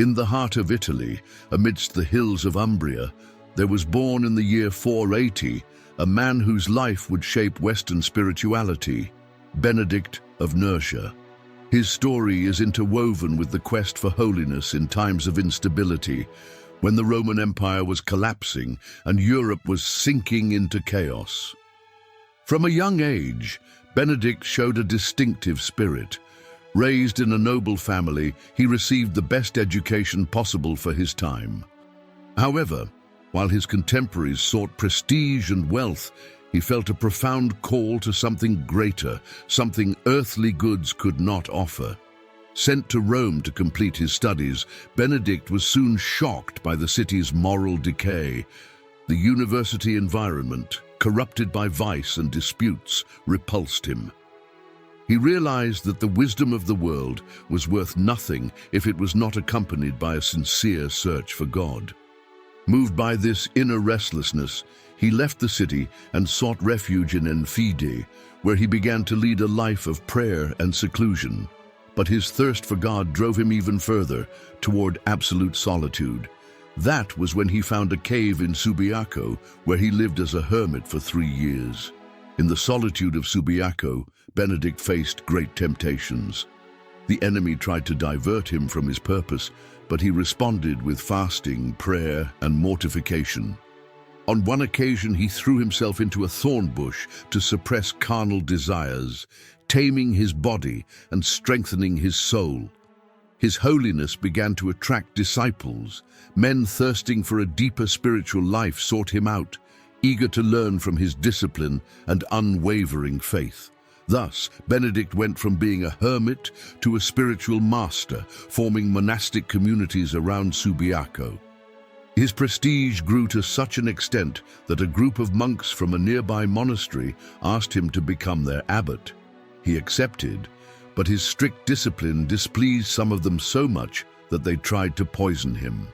In the heart of Italy, amidst the hills of Umbria, there was born in the year 480 a man whose life would shape Western spirituality, Benedict of Nursia. His story is interwoven with the quest for holiness in times of instability, when the Roman Empire was collapsing and Europe was sinking into chaos. From a young age, Benedict showed a distinctive spirit. Raised in a noble family, he received the best education possible for his time. However, while his contemporaries sought prestige and wealth, he felt a profound call to something greater, something earthly goods could not offer. Sent to Rome to complete his studies, Benedict was soon shocked by the city's moral decay. The university environment, corrupted by vice and disputes, repulsed him. He realized that the wisdom of the world was worth nothing if it was not accompanied by a sincere search for God. Moved by this inner restlessness, he left the city and sought refuge in Enfide, where he began to lead a life of prayer and seclusion. But his thirst for God drove him even further, toward absolute solitude. That was when he found a cave in Subiaco, where he lived as a hermit for 3 years. In the solitude of Subiaco, Benedict faced great temptations. The enemy tried to divert him from his purpose, but he responded with fasting, prayer, and mortification. On one occasion, he threw himself into a thorn bush to suppress carnal desires, taming his body and strengthening his soul. His holiness began to attract disciples. Men thirsting for a deeper spiritual life sought him out, eager to learn from his discipline and unwavering faith. Thus, Benedict went from being a hermit to a spiritual master, forming monastic communities around Subiaco. His prestige grew to such an extent that a group of monks from a nearby monastery asked him to become their abbot. He accepted, but his strict discipline displeased some of them so much that they tried to poison him.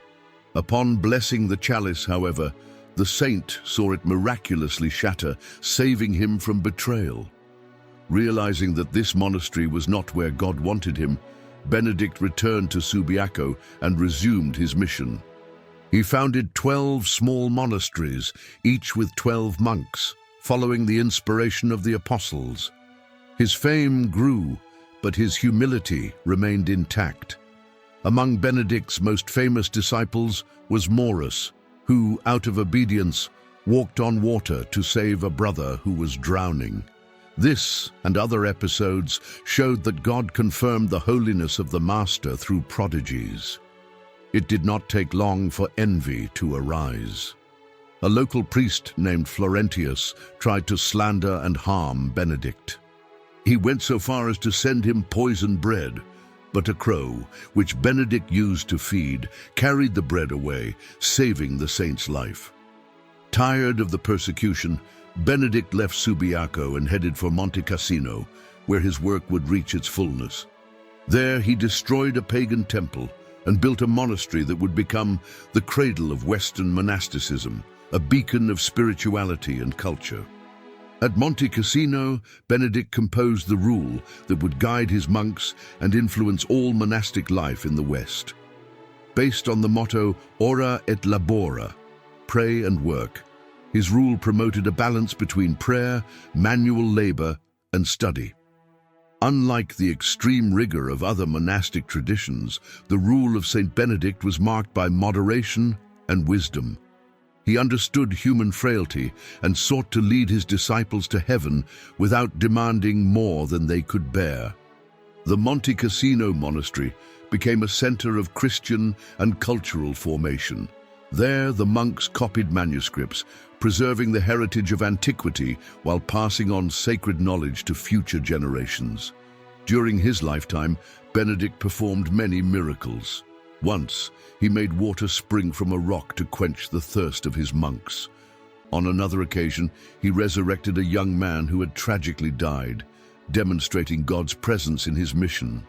Upon blessing the chalice, however, the saint saw it miraculously shatter, saving him from betrayal. Realizing that this monastery was not where God wanted him, Benedict returned to Subiaco and resumed his mission. He founded 12 small monasteries, each with 12 monks, following the inspiration of the apostles. His fame grew, but his humility remained intact. Among Benedict's most famous disciples was Maurus, who, out of obedience, walked on water to save a brother who was drowning. This and other episodes showed that God confirmed the holiness of the Master through prodigies. It did not take long for envy to arise. A local priest named Florentius tried to slander and harm Benedict. He went so far as to send him poisoned bread, but a crow, which Benedict used to feed, carried the bread away, saving the saint's life. Tired of the persecution, Benedict left Subiaco and headed for Monte Cassino, where his work would reach its fullness. There he destroyed a pagan temple and built a monastery that would become the cradle of Western monasticism, a beacon of spirituality and culture. At Monte Cassino, Benedict composed the rule that would guide his monks and influence all monastic life in the West. Based on the motto, Ora et labora, pray and work, his rule promoted a balance between prayer, manual labor, and study. Unlike the extreme rigor of other monastic traditions, the rule of Saint Benedict was marked by moderation and wisdom. He understood human frailty and sought to lead his disciples to heaven without demanding more than they could bear. The Monte Cassino monastery became a center of Christian and cultural formation. There, the monks copied manuscripts, preserving the heritage of antiquity while passing on sacred knowledge to future generations. During his lifetime, Benedict performed many miracles. Once, he made water spring from a rock to quench the thirst of his monks. On another occasion, he resurrected a young man who had tragically died, demonstrating God's presence in his mission.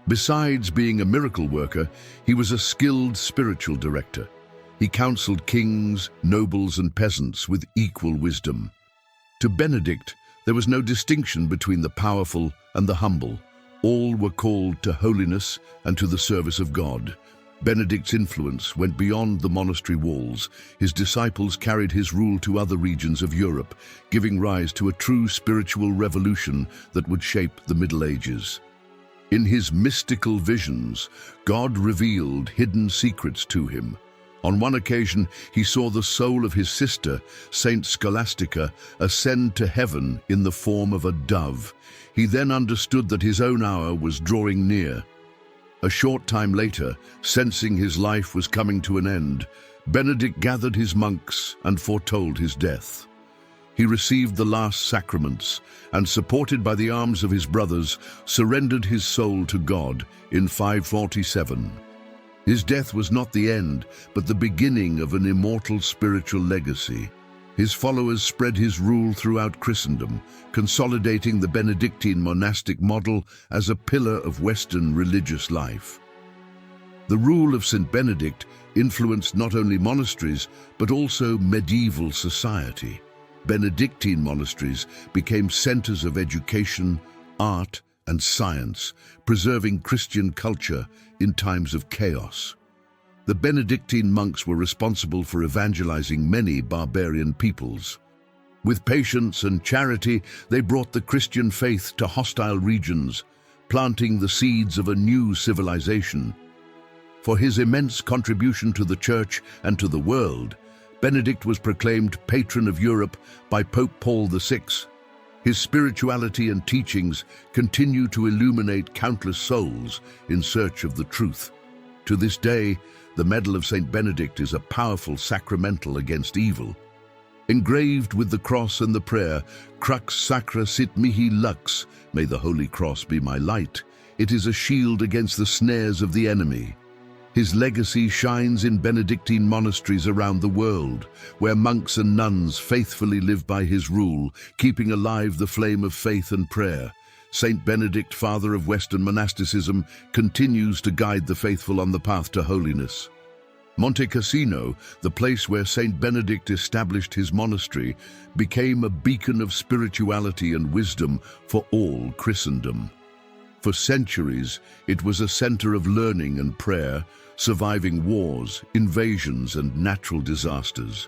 Besides being a miracle worker, he was a skilled spiritual director. He counseled kings, nobles, and peasants with equal wisdom. To Benedict, there was no distinction between the powerful and the humble. All were called to holiness and to the service of God. Benedict's influence went beyond the monastery walls. His disciples carried his rule to other regions of Europe, giving rise to a true spiritual revolution that would shape the Middle Ages. In his mystical visions, God revealed hidden secrets to him. On one occasion, he saw the soul of his sister, Saint Scholastica, ascend to heaven in the form of a dove. He then understood that his own hour was drawing near. A short time later, sensing his life was coming to an end, Benedict gathered his monks and foretold his death. He received the last sacraments and, supported by the arms of his brothers, surrendered his soul to God in 547. His death was not the end, but the beginning of an immortal spiritual legacy. His followers spread his rule throughout Christendom, consolidating the Benedictine monastic model as a pillar of Western religious life. The rule of Saint Benedict influenced not only monasteries, but also medieval society. Benedictine monasteries became centers of education, art, and science, preserving Christian culture in times of chaos. The Benedictine monks were responsible for evangelizing many barbarian peoples. With patience and charity, they brought the Christian faith to hostile regions, planting the seeds of a new civilization. For his immense contribution to the Church and to the world, Benedict was proclaimed patron of Europe by Pope Paul VI. His spirituality and teachings continue to illuminate countless souls in search of the truth. To this day, the medal of Saint Benedict is a powerful sacramental against evil. Engraved with the cross and the prayer, Crux sacra sit mihi lux, may the Holy Cross be my light, it is a shield against the snares of the enemy. His legacy shines in Benedictine monasteries around the world, where monks and nuns faithfully live by his rule, keeping alive the flame of faith and prayer. Saint Benedict, father of Western monasticism, continues to guide the faithful on the path to holiness. Monte Cassino, the place where Saint Benedict established his monastery, became a beacon of spirituality and wisdom for all Christendom. For centuries, it was a center of learning and prayer, surviving wars, invasions, and natural disasters.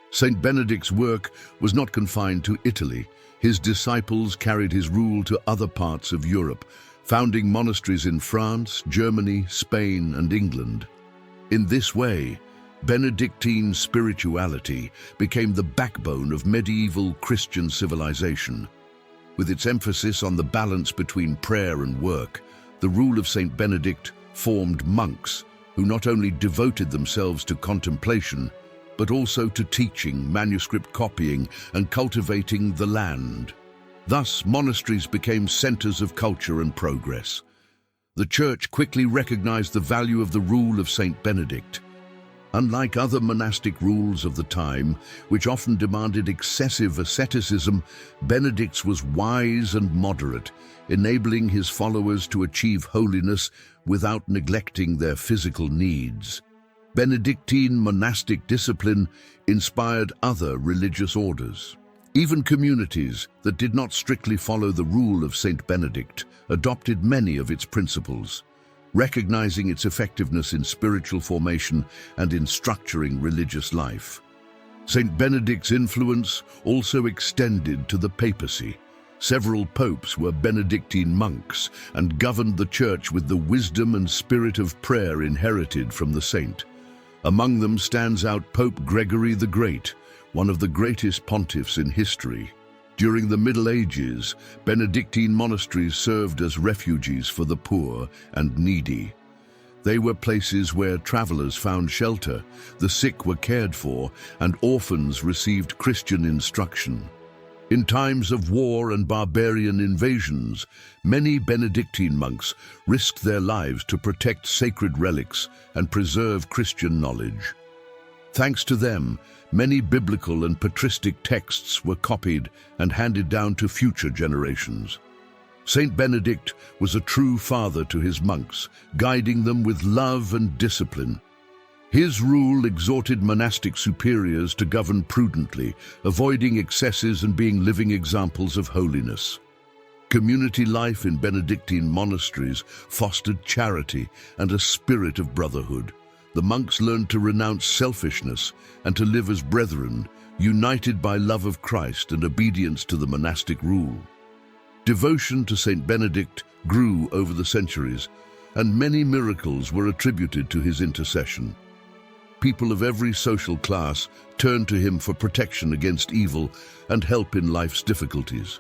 Saint Benedict's work was not confined to Italy. His disciples carried his rule to other parts of Europe, founding monasteries in France, Germany, Spain, and England. In this way, Benedictine spirituality became the backbone of medieval Christian civilization. With its emphasis on the balance between prayer and work, the rule of Saint Benedict formed monks who not only devoted themselves to contemplation, but also to teaching, manuscript copying, and cultivating the land. Thus, monasteries became centers of culture and progress. The Church quickly recognized the value of the rule of Saint Benedict. Unlike other monastic rules of the time, which often demanded excessive asceticism, Benedict's was wise and moderate, enabling his followers to achieve holiness without neglecting their physical needs. Benedictine monastic discipline inspired other religious orders. Even communities that did not strictly follow the rule of Saint Benedict adopted many of its principles, recognizing its effectiveness in spiritual formation and in structuring religious life. Saint Benedict's influence also extended to the papacy. Several popes were Benedictine monks and governed the Church with the wisdom and spirit of prayer inherited from the saint. Among them stands out Pope Gregory the Great, one of the greatest pontiffs in history. During the Middle Ages, Benedictine monasteries served as refuges for the poor and needy. They were places where travelers found shelter, the sick were cared for, and orphans received Christian instruction. In times of war and barbarian invasions, many Benedictine monks risked their lives to protect sacred relics and preserve Christian knowledge. Thanks to them, many biblical and patristic texts were copied and handed down to future generations. Saint Benedict was a true father to his monks, guiding them with love and discipline. His rule exhorted monastic superiors to govern prudently, avoiding excesses and being living examples of holiness. Community life in Benedictine monasteries fostered charity and a spirit of brotherhood. The monks learned to renounce selfishness and to live as brethren, united by love of Christ and obedience to the monastic rule. Devotion to Saint Benedict grew over the centuries, and many miracles were attributed to his intercession. People of every social class turned to him for protection against evil and help in life's difficulties.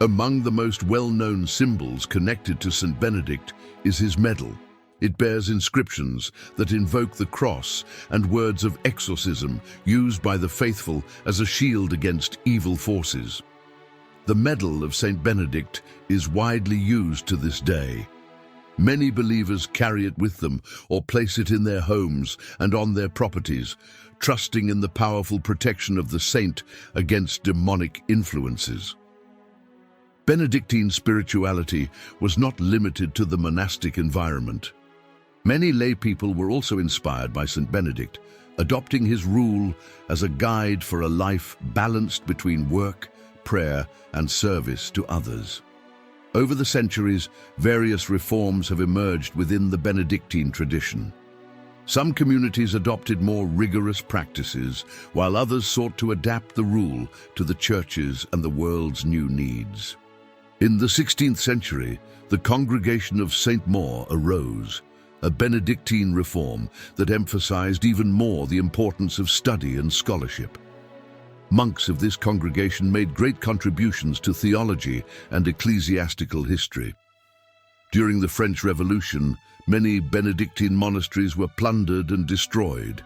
Among the most well-known symbols connected to Saint Benedict is his medal. It bears inscriptions that invoke the cross and words of exorcism used by the faithful as a shield against evil forces. The medal of Saint Benedict is widely used to this day. Many believers carry it with them or place it in their homes and on their properties, trusting in the powerful protection of the saint against demonic influences. Benedictine spirituality was not limited to the monastic environment. Many lay people were also inspired by Saint Benedict, adopting his rule as a guide for a life balanced between work, prayer, and service to others. Over the centuries, various reforms have emerged within the Benedictine tradition. Some communities adopted more rigorous practices, while others sought to adapt the rule to the church's and the world's new needs. In the 16th century, the Congregation of Saint Maur arose, a Benedictine reform that emphasized even more the importance of study and scholarship. Monks of this congregation made great contributions to theology and ecclesiastical history. During the French Revolution, many Benedictine monasteries were plundered and destroyed.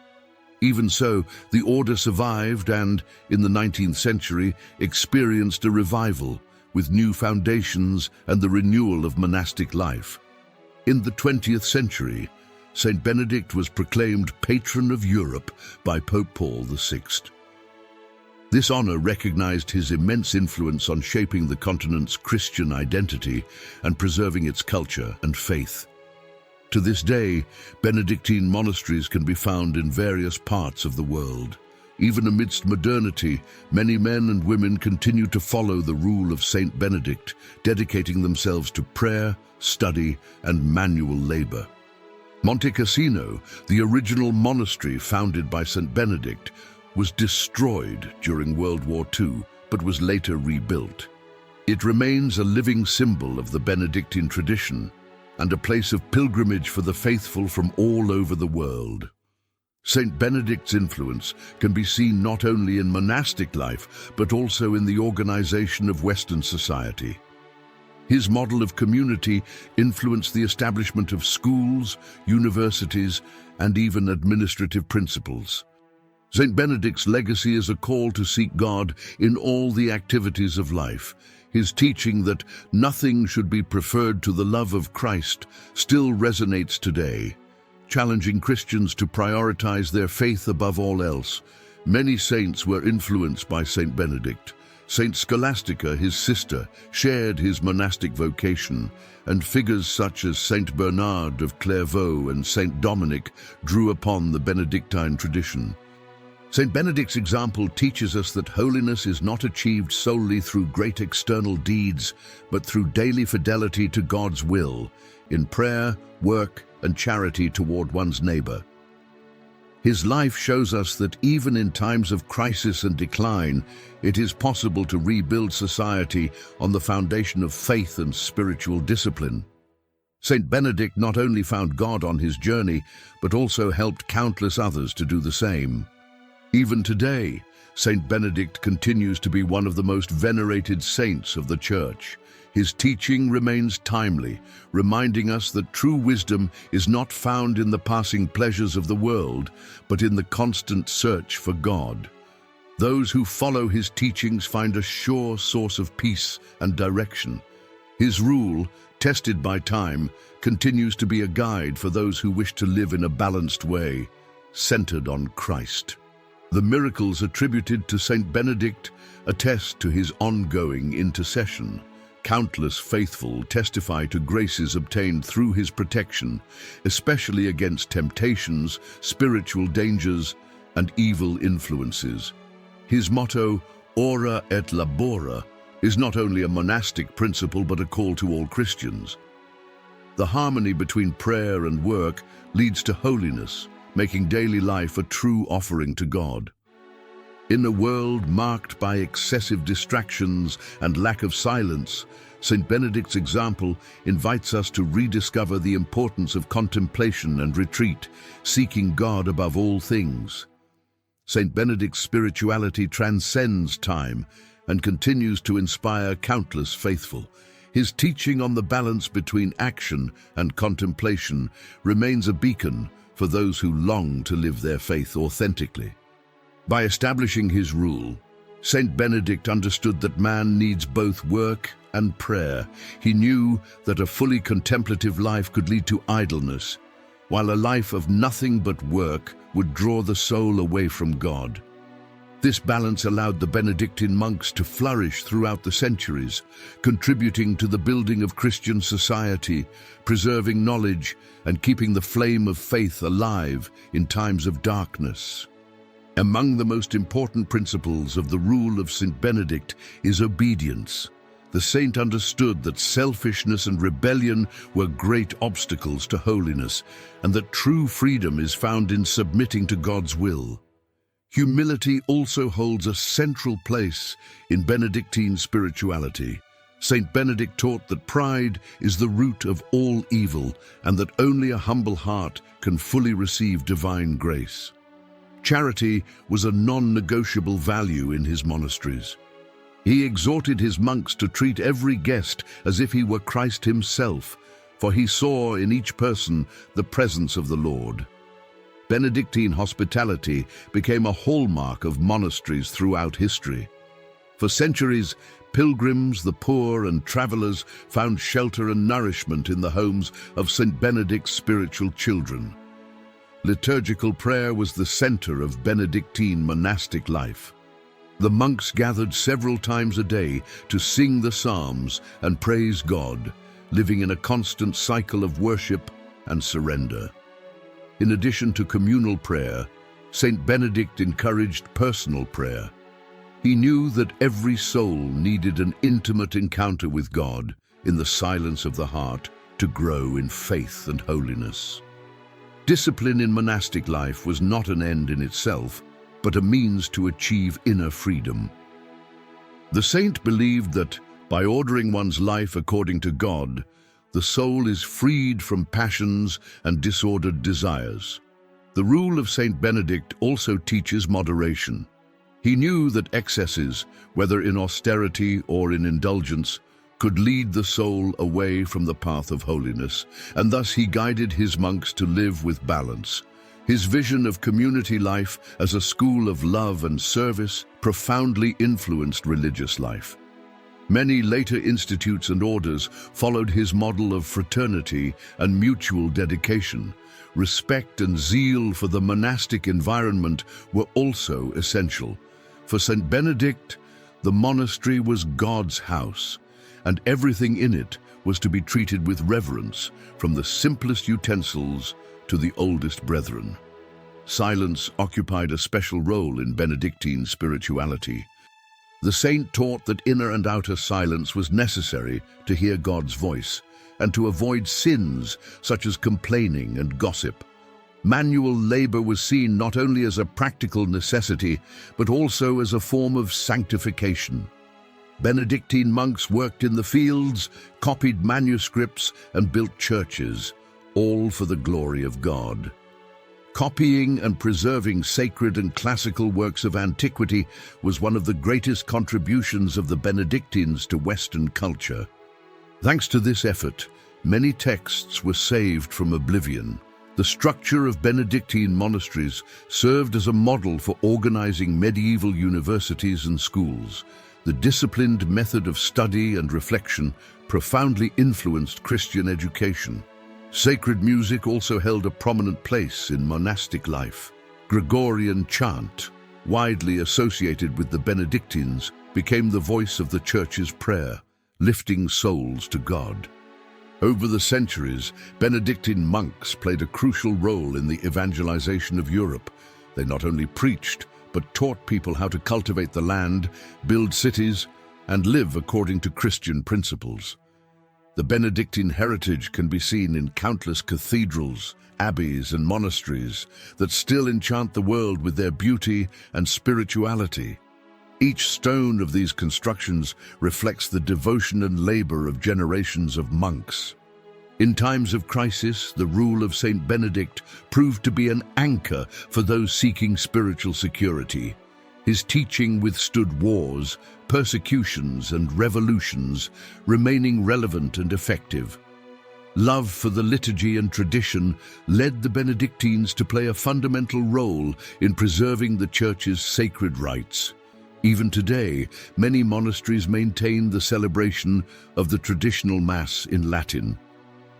Even so, the order survived and, in the 19th century, experienced a revival, with new foundations and the renewal of monastic life. In the 20th century, Saint Benedict was proclaimed patron of Europe by Pope Paul VI. This honor recognized his immense influence on shaping the continent's Christian identity and preserving its culture and faith. To this day, Benedictine monasteries can be found in various parts of the world. Even amidst modernity, many men and women continue to follow the rule of Saint Benedict, dedicating themselves to prayer, study, and manual labor. Monte Cassino, the original monastery founded by Saint Benedict, was destroyed during World War II, but was later rebuilt. It remains a living symbol of the Benedictine tradition and a place of pilgrimage for the faithful from all over the world. Saint Benedict's influence can be seen not only in monastic life, but also in the organization of Western society. His model of community influenced the establishment of schools, universities, and even administrative principles. Saint Benedict's legacy is a call to seek God in all the activities of life. His teaching that nothing should be preferred to the love of Christ still resonates today, challenging Christians to prioritize their faith above all else. Many saints were influenced by Saint Benedict. Saint Scholastica, his sister, shared his monastic vocation, and figures such as Saint Bernard of Clairvaux and Saint Dominic drew upon the Benedictine tradition. Saint Benedict's example teaches us that holiness is not achieved solely through great external deeds, but through daily fidelity to God's will, in prayer, work, and charity toward one's neighbor. His life shows us that even in times of crisis and decline, it is possible to rebuild society on the foundation of faith and spiritual discipline. Saint Benedict not only found God on his journey, but also helped countless others to do the same. Even today, Saint Benedict continues to be one of the most venerated saints of the Church. His teaching remains timely, reminding us that true wisdom is not found in the passing pleasures of the world, but in the constant search for God. Those who follow his teachings find a sure source of peace and direction. His rule, tested by time, continues to be a guide for those who wish to live in a balanced way, centered on Christ. The miracles attributed to Saint Benedict attest to his ongoing intercession. Countless faithful testify to graces obtained through his protection, especially against temptations, spiritual dangers, and evil influences. His motto, Ora et Labora, is not only a monastic principle but a call to all Christians. The harmony between prayer and work leads to holiness, making daily life a true offering to God. In a world marked by excessive distractions and lack of silence, Saint Benedict's example invites us to rediscover the importance of contemplation and retreat, seeking God above all things. Saint Benedict's spirituality transcends time and continues to inspire countless faithful. His teaching on the balance between action and contemplation remains a beacon for those who long to live their faith authentically. By establishing his rule, Saint Benedict understood that man needs both work and prayer. He knew that a fully contemplative life could lead to idleness, while a life of nothing but work would draw the soul away from God. This balance allowed the Benedictine monks to flourish throughout the centuries, contributing to the building of Christian society, preserving knowledge, and keeping the flame of faith alive in times of darkness. Among the most important principles of the rule of Saint Benedict is obedience. The saint understood that selfishness and rebellion were great obstacles to holiness, and that true freedom is found in submitting to God's will. Humility also holds a central place in Benedictine spirituality. Saint Benedict taught that pride is the root of all evil, and that only a humble heart can fully receive divine grace. Charity was a non-negotiable value in his monasteries. He exhorted his monks to treat every guest as if he were Christ himself, for he saw in each person the presence of the Lord. Benedictine hospitality became a hallmark of monasteries throughout history. For centuries, pilgrims, the poor, and travelers found shelter and nourishment in the homes of Saint Benedict's spiritual children. Liturgical prayer was the center of Benedictine monastic life. The monks gathered several times a day to sing the psalms and praise God, living in a constant cycle of worship and surrender. In addition to communal prayer, Saint Benedict encouraged personal prayer. He knew that every soul needed an intimate encounter with God in the silence of the heart to grow in faith and holiness. Discipline in monastic life was not an end in itself, but a means to achieve inner freedom. The saint believed that, by ordering one's life according to God, the soul is freed from passions and disordered desires. The rule of Saint Benedict also teaches moderation. He knew that excesses, whether in austerity or in indulgence, could lead the soul away from the path of holiness, and thus he guided his monks to live with balance. His vision of community life as a school of love and service profoundly influenced religious life. Many later institutes and orders followed his model of fraternity and mutual dedication. Respect and zeal for the monastic environment were also essential. For Saint Benedict, the monastery was God's house, and everything in it was to be treated with reverence, from the simplest utensils to the oldest brethren. Silence occupied a special role in Benedictine spirituality. The saint taught that inner and outer silence was necessary to hear God's voice and to avoid sins such as complaining and gossip. Manual labor was seen not only as a practical necessity, but also as a form of sanctification. Benedictine monks worked in the fields, copied manuscripts, and built churches, all for the glory of God. Copying and preserving sacred and classical works of antiquity was one of the greatest contributions of the Benedictines to Western culture. Thanks to this effort, many texts were saved from oblivion. The structure of Benedictine monasteries served as a model for organizing medieval universities and schools. The disciplined method of study and reflection profoundly influenced Christian education. Sacred music also held a prominent place in monastic life. Gregorian chant, widely associated with the Benedictines, became the voice of the Church's prayer, lifting souls to God. Over the centuries, Benedictine monks played a crucial role in the evangelization of Europe. They not only preached, but taught people how to cultivate the land, build cities, and live according to Christian principles. The Benedictine heritage can be seen in countless cathedrals, abbeys, and monasteries that still enchant the world with their beauty and spirituality. Each stone of these constructions reflects the devotion and labor of generations of monks. In times of crisis, the rule of Saint Benedict proved to be an anchor for those seeking spiritual security. His teaching withstood wars, persecutions, and revolutions, remaining relevant and effective. Love for the liturgy and tradition led the Benedictines to play a fundamental role in preserving the Church's sacred rites. Even today, many monasteries maintain the celebration of the traditional Mass in Latin.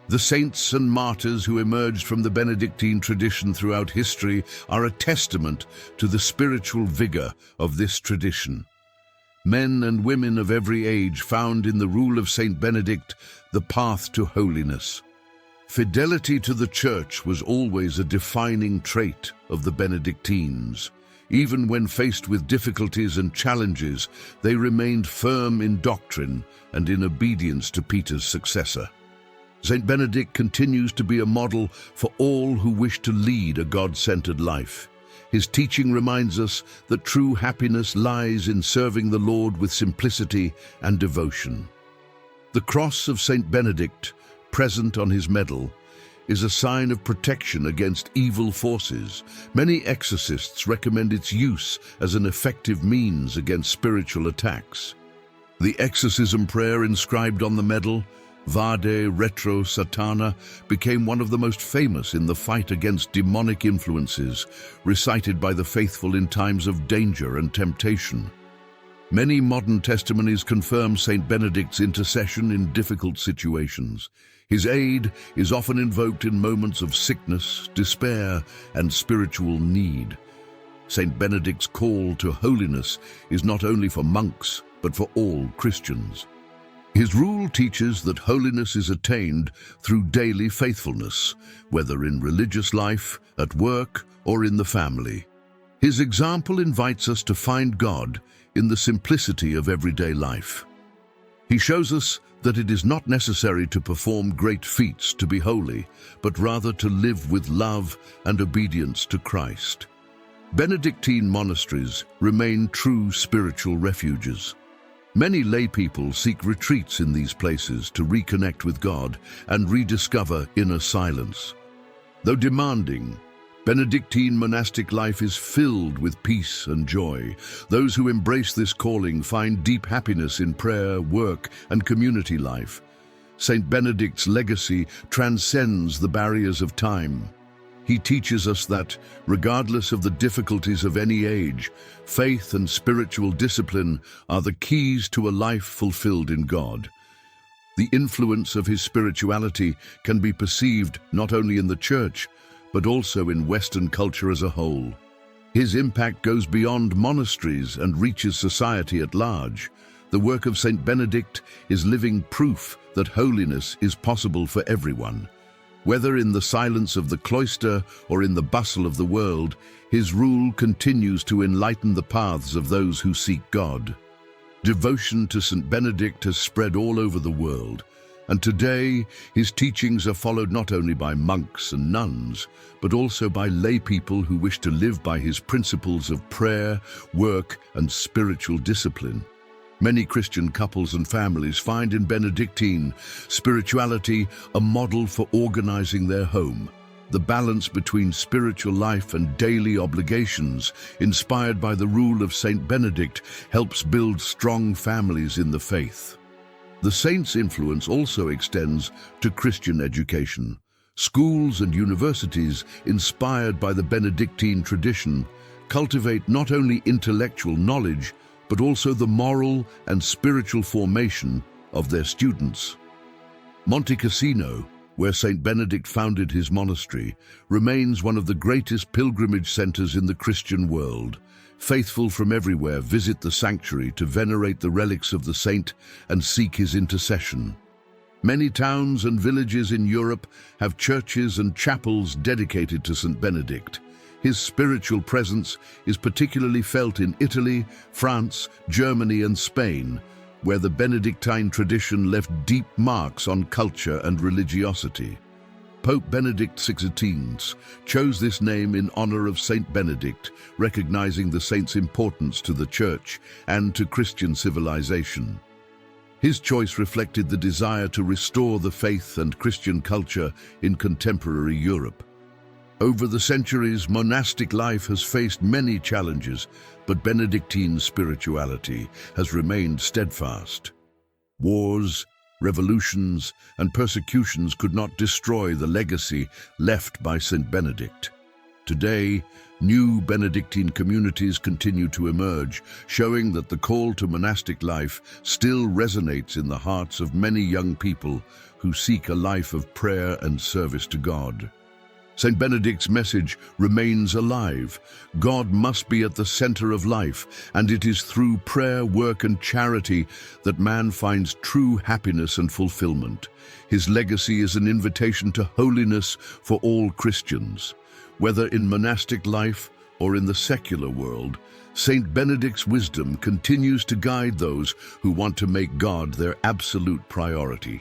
The saints and martyrs who emerged from the Benedictine tradition throughout history are a testament to the spiritual vigor of this tradition. Men and women of every age found in the rule of Saint Benedict the path to holiness. Fidelity to the Church was always a defining trait of the Benedictines. Even when faced with difficulties and challenges, they remained firm in doctrine and in obedience to Peter's successor. Saint Benedict continues to be a model for all who wish to lead a God-centered life. His teaching reminds us that true happiness lies in serving the Lord with simplicity and devotion. The cross of Saint Benedict, present on his medal, is a sign of protection against evil forces. Many exorcists recommend its use as an effective means against spiritual attacks. The exorcism prayer inscribed on the medal, Vade retro Satana, became one of the most famous in the fight against demonic influences, recited by the faithful in times of danger and temptation. Many modern testimonies confirm Saint Benedict's intercession in difficult situations. His aid is often invoked in moments of sickness, despair, and spiritual need. Saint Benedict's call to holiness is not only for monks, but for all Christians. His rule teaches that holiness is attained through daily faithfulness, whether in religious life, at work, or in the family. His example invites us to find God in the simplicity of everyday life. He shows us that it is not necessary to perform great feats to be holy, but rather to live with love and obedience to Christ. Benedictine monasteries remain true spiritual refuges. Many lay people seek retreats in these places to reconnect with God and rediscover inner silence. Though demanding, Benedictine monastic life is filled with peace and joy. Those who embrace this calling find deep happiness in prayer, work, and community life. Saint Benedict's legacy transcends the barriers of time. He teaches us that, regardless of the difficulties of any age, faith and spiritual discipline are the keys to a life fulfilled in God. The influence of his spirituality can be perceived not only in the Church, but also in Western culture as a whole. His impact goes beyond monasteries and reaches society at large. The work of Saint Benedict is living proof that holiness is possible for everyone. Whether in the silence of the cloister or in the bustle of the world, his rule continues to enlighten the paths of those who seek God. Devotion to Saint Benedict has spread all over the world, and today his teachings are followed not only by monks and nuns, but also by lay people who wish to live by his principles of prayer, work, and spiritual discipline. Many Christian couples and families find in Benedictine spirituality a model for organizing their home. The balance between spiritual life and daily obligations, inspired by the rule of Saint Benedict, helps build strong families in the faith. The saint's influence also extends to Christian education. Schools and universities, inspired by the Benedictine tradition, cultivate not only intellectual knowledge, but also the moral and spiritual formation of their students. Monte Cassino, where Saint Benedict founded his monastery, remains one of the greatest pilgrimage centers in the Christian world. Faithful from everywhere visit the sanctuary to venerate the relics of the saint and seek his intercession. Many towns and villages in Europe have churches and chapels dedicated to Saint Benedict. His spiritual presence is particularly felt in Italy, France, Germany, and Spain, where the Benedictine tradition left deep marks on culture and religiosity. Pope Benedict XVI chose this name in honor of Saint Benedict, recognizing the saint's importance to the Church and to Christian civilization. His choice reflected the desire to restore the faith and Christian culture in contemporary Europe. Over the centuries, monastic life has faced many challenges, but Benedictine spirituality has remained steadfast. Wars, revolutions, and persecutions could not destroy the legacy left by Saint Benedict. Today, new Benedictine communities continue to emerge, showing that the call to monastic life still resonates in the hearts of many young people who seek a life of prayer and service to God. Saint Benedict's message remains alive. God must be at the center of life, and it is through prayer, work, and charity that man finds true happiness and fulfillment. His legacy is an invitation to holiness for all Christians. Whether in monastic life or in the secular world, Saint Benedict's wisdom continues to guide those who want to make God their absolute priority.